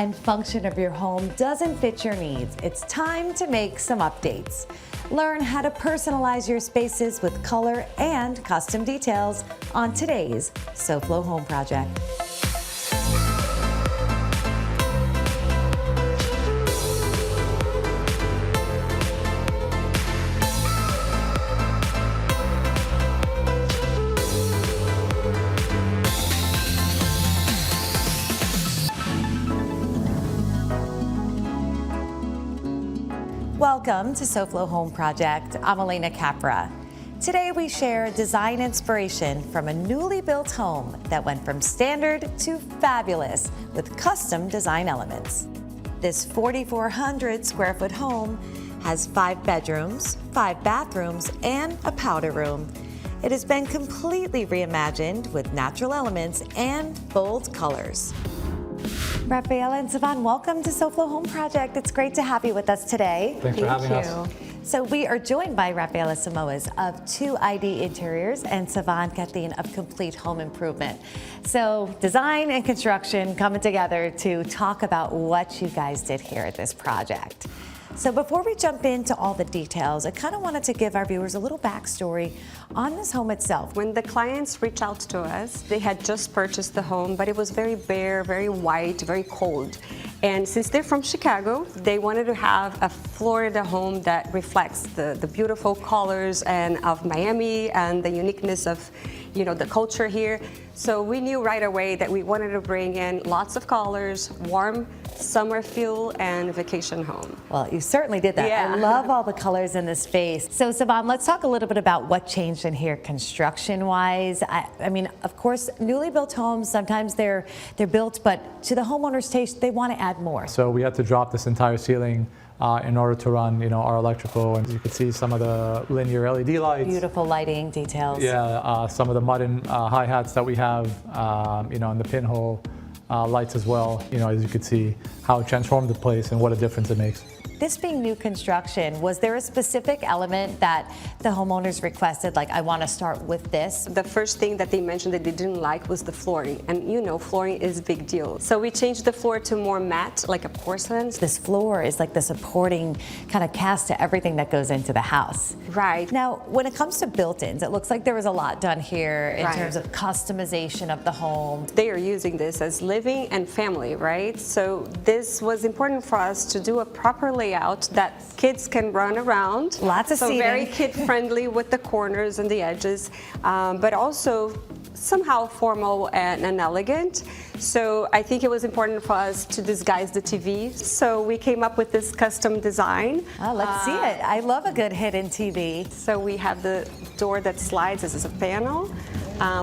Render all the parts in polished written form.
and function of your home doesn't fit your needs, it's time to make some updates. Learn how to personalize your spaces with color and custom details on today's SoFlo Home Project. Welcome to SoFlo Home Project. I'm Alena Capra. Today we share design inspiration from a newly built home that went from standard to fabulous with custom design elements. This 4,400 square foot home has 5 bedrooms, 5 bathrooms, and a powder room. It has been completely reimagined with natural elements and bold colors. Rafaela and Savan, welcome to SoFlo Home Project. It's great to have you with us today. Thanks for having us. So we are joined by Rafaela Samoas of 2ID Interiors and Savan Kathleen of Complete Home Improvement. So design and construction coming together to talk about what you guys did here at this project. So before we jump into all the details, I kind of wanted to give our viewers a little backstory on this home itself. When the clients reached out to us, they had just purchased the home, but it was very bare, very white, very cold. And since they're from Chicago, they wanted to have a Florida home that reflects the beautiful colors and of Miami and the uniqueness of, the culture here. So we knew right away that we wanted to bring in lots of colors, warm summer feel, and vacation home. Well, you certainly did that. Yeah. I love all the colors in this space. So Savan, let's talk a little bit about what changed in here construction-wise. I mean, of course, newly built homes, sometimes they're built, but to the homeowner's taste, they want to add more. So we had to drop this entire ceiling in order to run, our electrical, and you can see some of the linear LED lights. Beautiful lighting details. Yeah, some of the mutton hi-hats that we have, and the pinhole lights as well. As you can see how it transformed the place and what a difference it makes. This being new construction, was there a specific element that the homeowners requested, like, I want to start with this? The first thing that they mentioned that they didn't like was the flooring. And flooring is a big deal. So we changed the floor to more matte, like a porcelain. This floor is like the supporting kind of cast to everything that goes into the house. Right. Now, when it comes to built-ins, it looks like there was a lot done here in Right. terms of customization of the home. They are using this as living and family, right? So this was important for us to do a proper layout that kids can run around. Lots of seating. So very kid-friendly with the corners and the edges, but also somehow formal and elegant. So I think it was important for us to disguise the TV. So we came up with this custom design. Oh, let's see it. I love a good hidden TV. So we have the door that slides. This is a panel.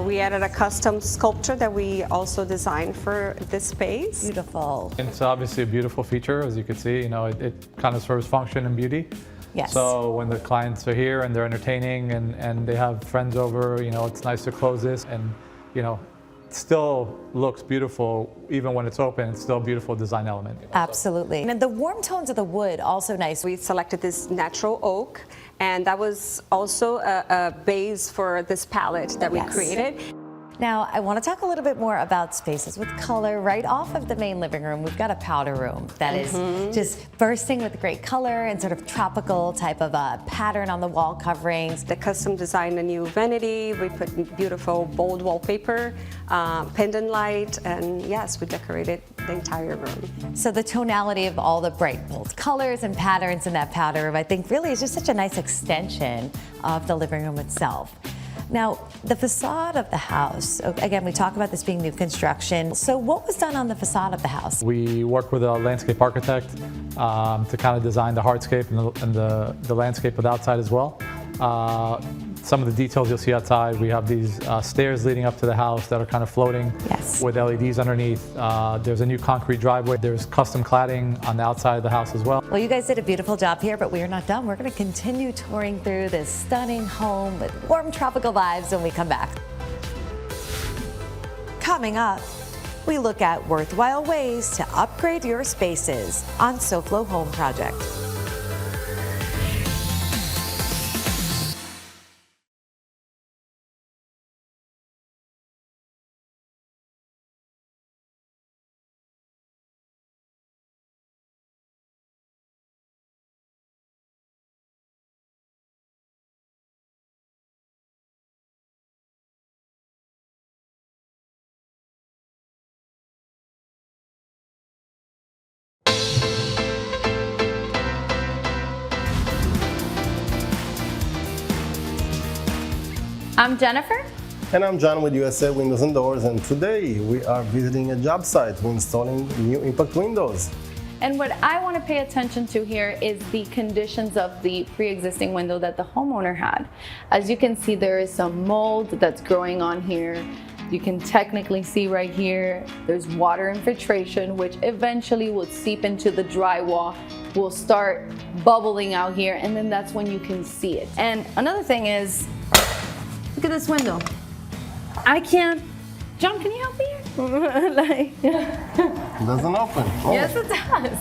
We added a custom sculpture that we also designed for this space. Beautiful. And it's obviously a beautiful feature, as you can see. It kind of serves function and beauty. Yes. So when the clients are here and they're entertaining and they have friends over, it's nice to close this and, it still looks beautiful. Even when it's open, it's still a beautiful design element. Absolutely. And the warm tones of the wood, also nice. We selected this natural oak, and that was also a base for this palette that we Yes. created. Now, I want to talk a little bit more about spaces with color. Right off of the main living room, we've got a powder room that is just bursting with great color and sort of tropical type of a pattern on the wall coverings. The custom designed a new vanity. We put beautiful bold wallpaper, pendant light, and yes, we decorated the entire room. So the tonality of all the bright, bold colors and patterns in that powder room, I think really is just such a nice extension of the living room itself. Now, the facade of the house, again, we talk about this being new construction. So what was done on the facade of the house? We worked with a landscape architect to kind of design the hardscape and the landscape of the outside as well. Some of the details you'll see outside, we have these stairs leading up to the house that are kind of floating Yes. with LEDs underneath. There's a new concrete driveway. There's custom cladding on the outside of the house as well. Well, you guys did a beautiful job here, but we are not done. We're going to continue touring through this stunning home with warm tropical vibes when we come back. Coming up, we look at worthwhile ways to upgrade your spaces on SoFlo Home Project. I'm Jennifer. And I'm John with USA Windows and Doors, and today we are visiting a job site. We're installing new impact windows. And what I want to pay attention to here is the conditions of the pre-existing window that the homeowner had. As you can see, there is some mold that's growing on here. You can technically see right here, there's water infiltration, which eventually will seep into the drywall, will start bubbling out here, and then that's when you can see it. And another thing is, look at this window. I can't. John, can you help me here? It doesn't open. Oh. Yes, it does.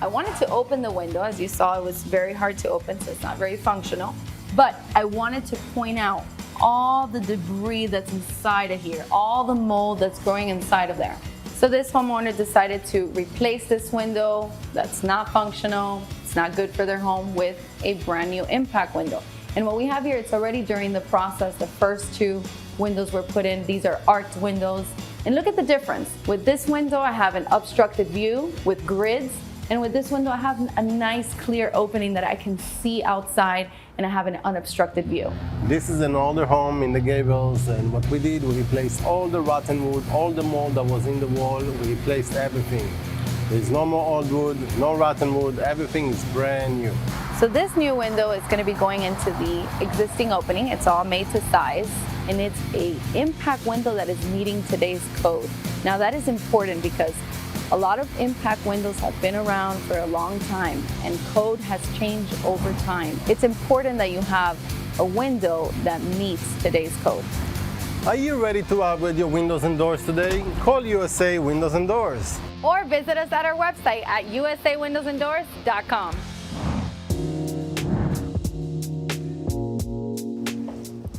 I wanted to open the window. As you saw, it was very hard to open, so it's not very functional. But I wanted to point out all the debris that's inside of here, all the mold that's growing inside of there. So this homeowner decided to replace this window that's not functional, it's not good for their home, with a brand new impact window. And what we have here, it's already during the process, the first two windows were put in. These are arched windows. And look at the difference. With this window, I have an obstructed view with grids. And with this window, I have a nice clear opening that I can see outside, and I have an unobstructed view. This is an older home in the Gables, and what we did, we replaced all the rotten wood, all the mold that was in the wall. We replaced everything. There's no more old wood, no rotten wood, everything is brand new. So this new window is going to be going into the existing opening. It's all made to size, and it's a impact window that is meeting today's code. Now that is important because a lot of impact windows have been around for a long time, and code has changed over time. It's important that you have a window that meets today's code. Are you ready to upgrade your windows and doors today? Call USA Windows and Doors. Or visit us at our website at usawindowsanddoors.com.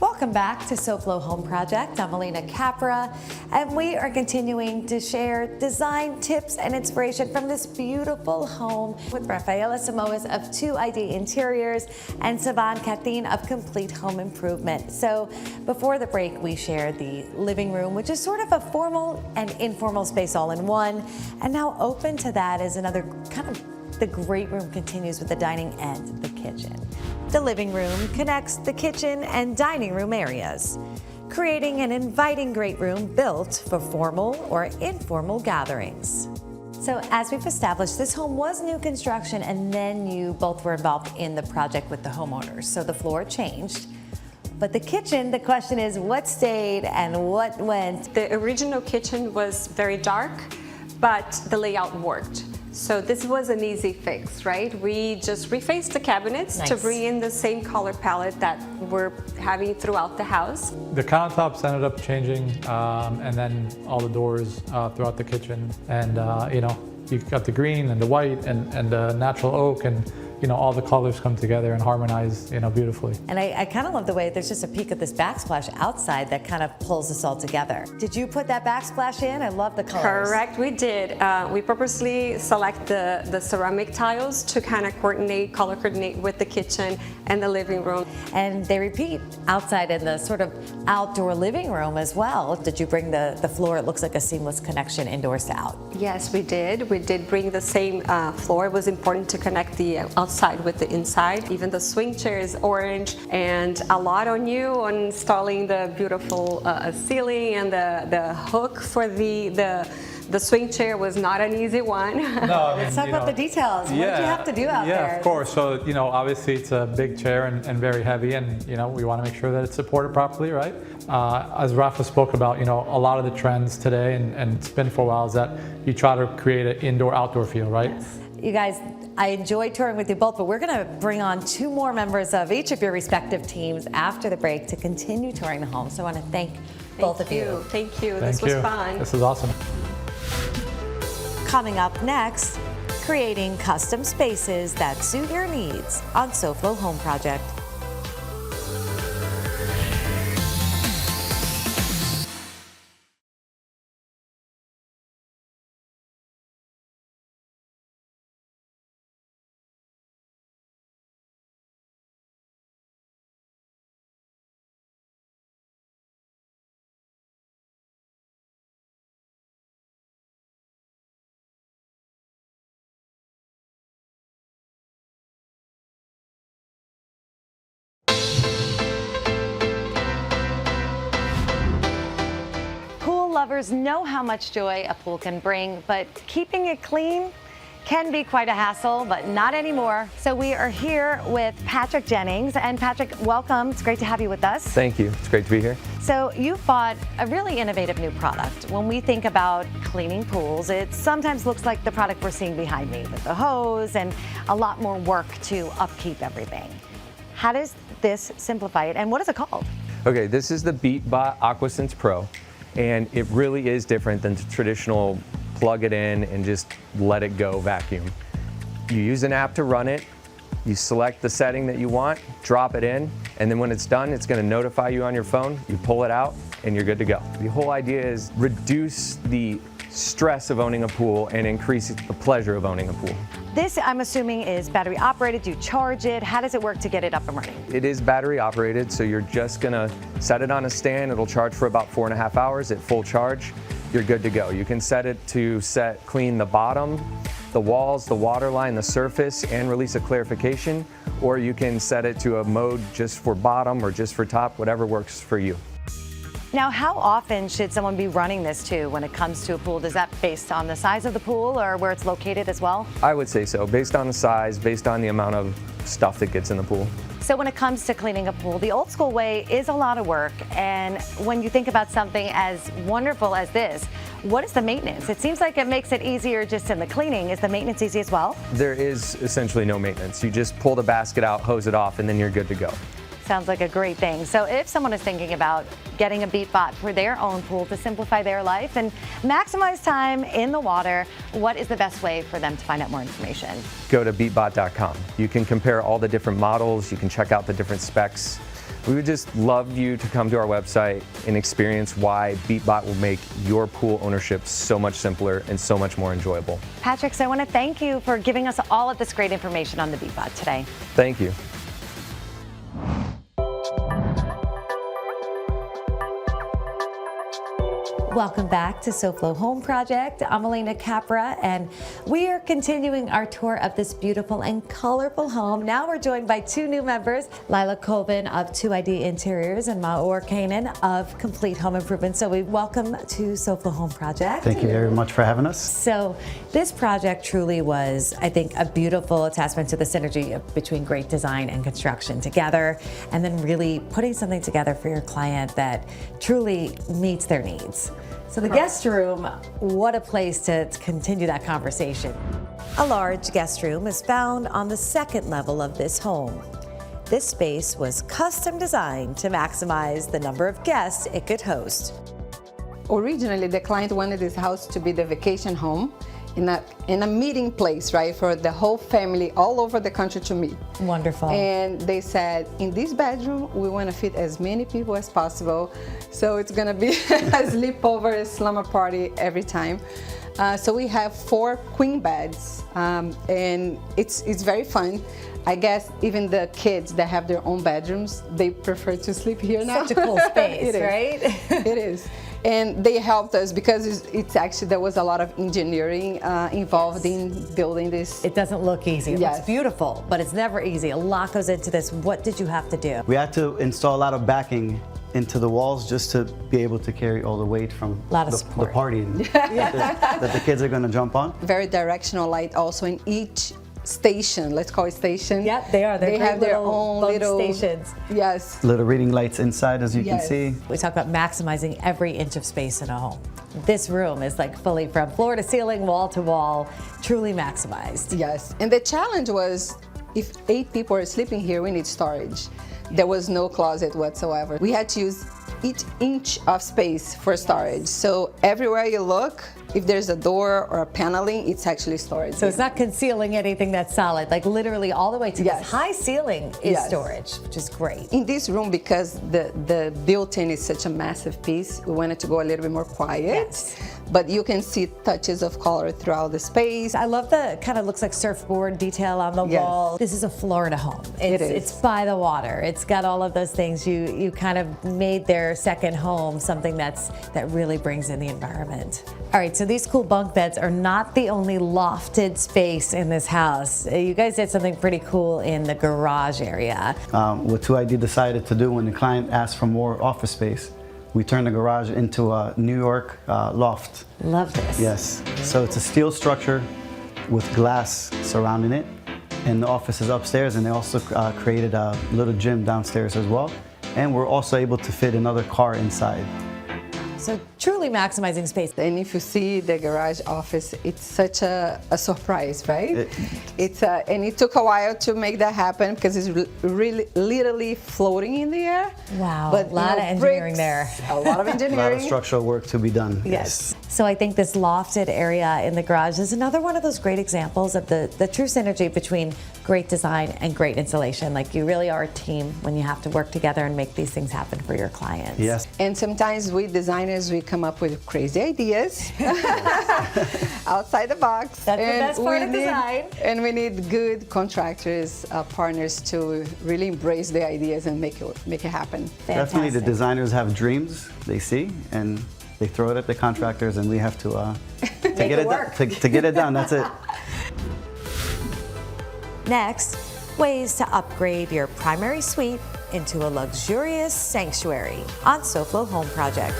Welcome back to SoFlo Home Project. I'm Alena Capra, and we are continuing to share design tips and inspiration from this beautiful home with Rafaela Samoas of 2ID Interiors and Savan Kathleen of Complete Home Improvement. So before the break, we shared the living room, which is sort of a formal and informal space all in one, and now open to that is another kind of the great room continues with the dining and the kitchen. The living room connects the kitchen and dining room areas, creating an inviting great room built for formal or informal gatherings. So as we've established, this home was new construction, and then you both were involved in the project with the homeowners. So the floor changed. But the kitchen, the question is what stayed and what went? The original kitchen was very dark, but the layout worked. So this was an easy fix, right? We just refaced the cabinets to bring in the same color palette that we're having throughout the house. The countertops ended up changing, and then all the doors throughout the kitchen. And you got the green and the white and the natural oak, and all the colors come together and harmonize, beautifully. And I kind of love the way there's just a peek of this backsplash outside that kind of pulls us all together. Did you put that backsplash in? I love the colors. Correct, we did. We purposely select the ceramic tiles to kind of color coordinate with the kitchen and the living room. And they repeat outside in the sort of outdoor living room as well. Did you bring the floor? It looks like a seamless connection indoors to out. Yes, we did. We did bring the same floor. It was important to connect the outside with the inside. Even the swing chair is orange, and a lot on you on installing the beautiful ceiling, and the hook for the swing chair was not an easy one. No, Let's talk about the details. What did you have to do out there? Yeah, of course. So, obviously it's a big chair and very heavy, and, we want to make sure that it's supported properly, right? As Rafa spoke about, a lot of the trends today, and it's been for a while, is that you try to create an indoor-outdoor feel, right? Yes. You guys, I enjoyed touring with you both, but we're going to bring on two more members of each of your respective teams after the break to continue touring the home. So I want to thank both of you. Thank you. Thank This was fun. This is awesome. Coming up next, creating custom spaces that suit your needs on SoFlo Home Project. lovers know how much joy a pool can bring, but keeping it clean can be quite a hassle, but not anymore. So we are here with Patrick Jennings. And Patrick, welcome. It's great to have you with us. Thank you. It's great to be here. So you've bought a really innovative new product. When we think about cleaning pools, it sometimes looks like the product we're seeing behind me with the hose and a lot more work to upkeep everything. How does this simplify it, and what is it called? Okay, this is the BeatBot AquaSense Pro, and it really is different than the traditional plug it in and just let it go vacuum. You use an app to run it, you select the setting that you want, drop it in, and then when it's done, it's gonna notify you on your phone, you pull it out, and you're good to go. The whole idea is reduce the stress of owning a pool and increase the pleasure of owning a pool. This, I'm assuming, is battery operated. You charge it. How does it work to get it up and running? It is battery operated, so you're just gonna set it on a stand. It'll charge for about 4.5 hours at full charge. You're good to go. You can set it to clean the bottom, the walls, the water line, the surface, and release a clarification, or you can set it to a mode just for bottom or just for top, whatever works for you. Now, how often should someone be running this too when it comes to a pool? Is that based on the size of the pool or where it's located as well? I would say so, based on the size, based on the amount of stuff that gets in the pool. So when it comes to cleaning a pool, the old school way is a lot of work. And when you think about something as wonderful as this, what is the maintenance? It seems like it makes it easier just in the cleaning. Is the maintenance easy as well? There is essentially no maintenance. You just pull the basket out, hose it off, and then you're good to go. Sounds like a great thing. So if someone is thinking about getting a BeatBot for their own pool to simplify their life and maximize time in the water, what is the best way for them to find out more information? Go to beatbot.com. You can compare all the different models. You can check out the different specs. We would just love you to come to our website and experience why BeatBot will make your pool ownership so much simpler and so much more enjoyable. Patrick, so I want to thank you for giving us all of this great information on the BeatBot today. Thank you. Welcome back to SoFlo Home Project. I'm Alena Capra, and we are continuing our tour of this beautiful and colorful home. Now we're joined by two new members, Lila Colvin of 2ID Interiors and Maor Kanan of Complete Home Improvement. So we welcome to SoFlo Home Project. Thank you very much for having us. So this project truly was, I think, a beautiful attachment to the synergy between great design and construction together, and then really putting something together for your client that truly meets their needs. So the guest room, what a place to continue that conversation. A large guest room is found on the second level of this home. This space was custom designed to maximize the number of guests it could host. Originally, the client wanted this house to be the vacation home in a meeting place, right, for the whole family all over the country to meet. Wonderful. And they said, in this bedroom, we want to fit as many people as possible. So it's going to be a sleepover, a slumber party every time. So we have 4 queen beds, and it's very fun. I guess even the kids that have their own bedrooms, they prefer to sleep here now. Such a cool space, right? It is. And they helped us because it's actually, there was a lot of engineering involved in building this. It doesn't look easy. It Yes. looks beautiful, but it's never easy. A lot goes into this. What did you have to do? We had to install a lot of backing into the walls just to be able to carry all the weight from Lot of the support. party that the kids are going to jump on. Very directional light also in each station, let's call it station. Yep, they are. They're They great have their little own bunk little stations. Yes. Little reading lights inside, as you can Yes. see. We talk about maximizing every inch of space in a home. This room is like fully from floor to ceiling, wall to wall, truly maximized. Yes. And the challenge was, if 8 people are sleeping here, we need storage. There was no closet whatsoever. We had to use each inch of space for storage. So everywhere you look, if there's a door or a paneling, it's actually storage. So it's not concealing anything that's solid, like literally all the way to Yes. this high ceiling is Yes. storage, which is great. in this room, because the built-in is such a massive piece, we wanted to go a little bit more quiet. Yes. But you can see touches of color throughout the space. I love the kind of looks like surfboard detail on the Yes. wall. This is a Florida home. It is. It's by the water. It's got all of those things. You kind of made their second home something that really brings in the environment. All right, so these cool bunk beds are not the only lofted space in this house. You guys did something pretty cool in the garage area. What 2ID decided to do when the client asked for more office space we turned the garage into a New York loft. Love this. Yes. So it's a steel structure with glass surrounding it. And the office is upstairs, and they also created a little gym downstairs as well. And we're also able to fit another car inside. So truly maximizing space. And if you see the garage office, it's such a surprise, right? And it took a while to make that happen because it's really literally floating in the air. Wow, But, a lot of engineering there. A lot of A engineering. lot of structural work to be done. Yes. So I think this lofted area in the garage is another one of those great examples of the true synergy between great design and great installation. Like you really are a team when you have to work together and make these things happen for your clients. Yes. And sometimes we designers, we come up with crazy ideas outside the box. That's the best part of design. And we need good contractors, partners to really embrace the ideas and make it happen. Definitely the Fantastic. designers have dreams they see, and they throw it at the contractors, and we have to get it work. to get it done. That's it. Next, ways to upgrade your primary suite into a luxurious sanctuary on SoFlo Home Project.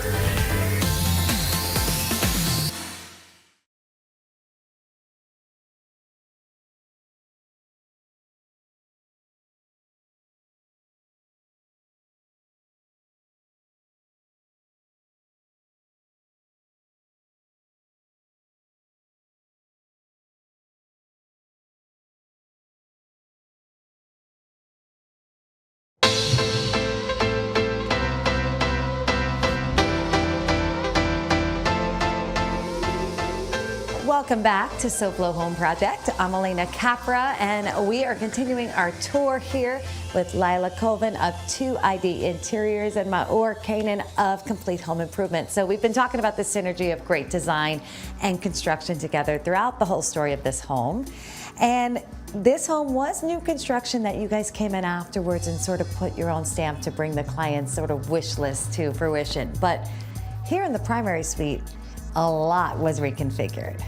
Welcome back to SoFlo Home Project. I'm Alena Capra, and we are continuing our tour here with Lila Colvin of 2ID Interiors and Maur Kanan of Complete Home Improvement. So we've been talking about the synergy of great design and construction together throughout the whole story of this home. And this home was new construction that you guys came in afterwards and sort of put your own stamp to bring the client's sort of wish list to fruition. But here in the primary suite, a lot was reconfigured.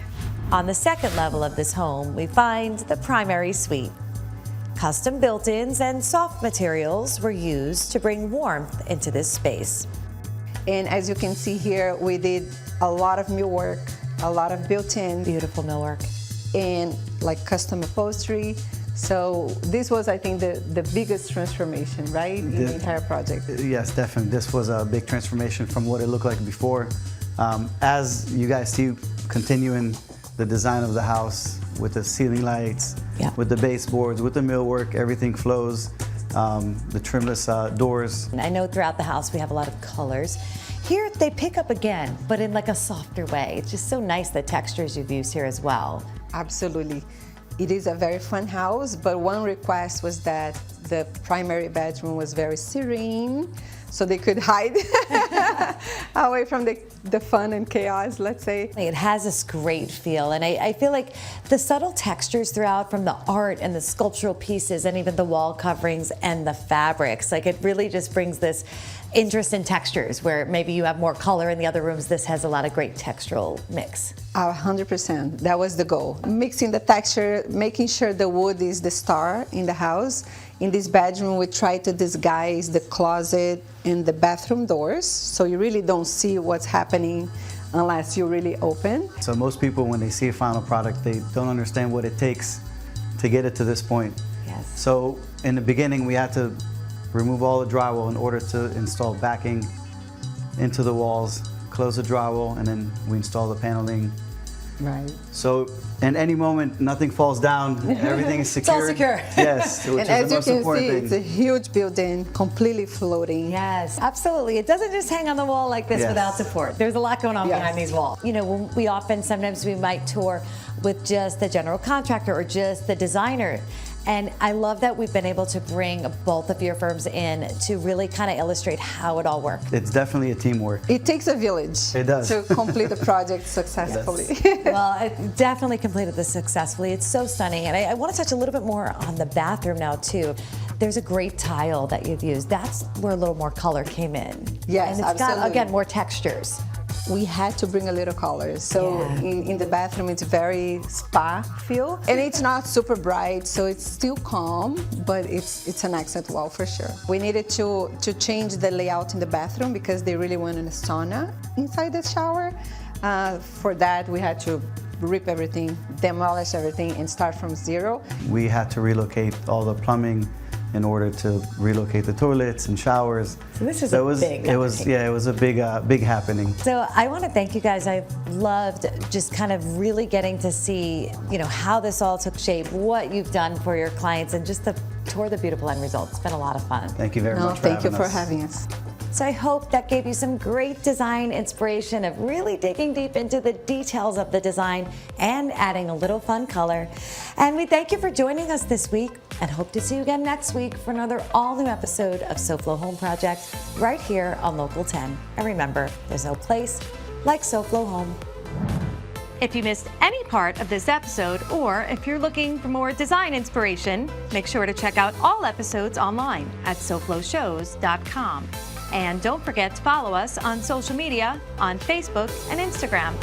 On the second level of this home, we find the primary suite. Custom built-ins and soft materials were used to bring warmth into this space. And as you can see here, we did a lot of millwork, a lot of built-in, Beautiful millwork. and like custom upholstery. So this was, I think, the biggest transformation, right, in the entire project. Yes, definitely. This was a big transformation from what it looked like before. As you guys see, continuing the design of the house with the ceiling lights, Yeah. with the baseboards, with the millwork, everything flows. The trimless doors. And I know throughout the house we have a lot of colors. Here they pick up again, but in like a softer way. It's just so nice the textures you've used here as well. Absolutely. It is a very fun house, but one request was that the primary bedroom was very serene, so they could hide away from the fun and chaos, let's say. It has this great feel, and I feel like the subtle textures throughout, from the art and the sculptural pieces and even the wall coverings and the fabrics, like it really just brings this interest in textures where maybe you have more color in the other rooms. This has a lot of great textural mix. 100%. That was the goal. Mixing the texture, making sure the wood is the star in the house. In this bedroom, we try to disguise the closet and the bathroom doors, so you really don't see what's happening unless you really open. So most people, when they see a final product, they don't understand what it takes to get it to this point. Yes. So in the beginning, we had to remove all the drywall in order to install backing into the walls, close the drywall, and then we install the paneling. Right. So in any moment, nothing falls down, everything is secure. all secure. Yes, which And is as the you most can important see, thing. it's a huge building, completely floating. Yes, absolutely. It doesn't just hang on the wall like this Yes. without support. There's a lot going on Yes. behind these walls. You know, sometimes we might tour with just the general contractor or just the designer. And I love that we've been able to bring both of your firms in to really kind of illustrate how it all works. It's definitely a teamwork. It takes a village It does. to complete the project successfully. Well, it definitely completed this successfully. It's so stunning. And I want to touch a little bit more on the bathroom now, too. There's a great tile that you've used. That's where a little more color came in. Yes, And it's got, absolutely. again, more textures. we had to bring a little color. So Yeah. in the bathroom, it's very spa feel, and it's not super bright, so it's still calm, but it's an accent wall for sure. We needed to change the layout in the bathroom because they really wanted a sauna inside the shower. For that, we had to rip everything, demolish everything, and start from zero. We had to relocate all the plumbing in order to relocate the toilets and showers. So this is it a was, big it was, happening. yeah, it was a big happening. So I want to thank you guys. I've loved just kind of really getting to see, how this all took shape, what you've done for your clients, and just the tour of the beautiful end result. It's been a lot of fun. Thank you very No, much for thank you having for us. having us. So I hope that gave you some great design inspiration of really digging deep into the details of the design and adding a little fun color. And we thank you for joining us this week and hope to see you again next week for another all-new episode of SoFlo Home Project right here on Local 10. And remember, there's no place like SoFlo Home. If you missed any part of this episode, or if you're looking for more design inspiration, make sure to check out all episodes online at SoFloShows.com. And don't forget to follow us on social media on Facebook and Instagram.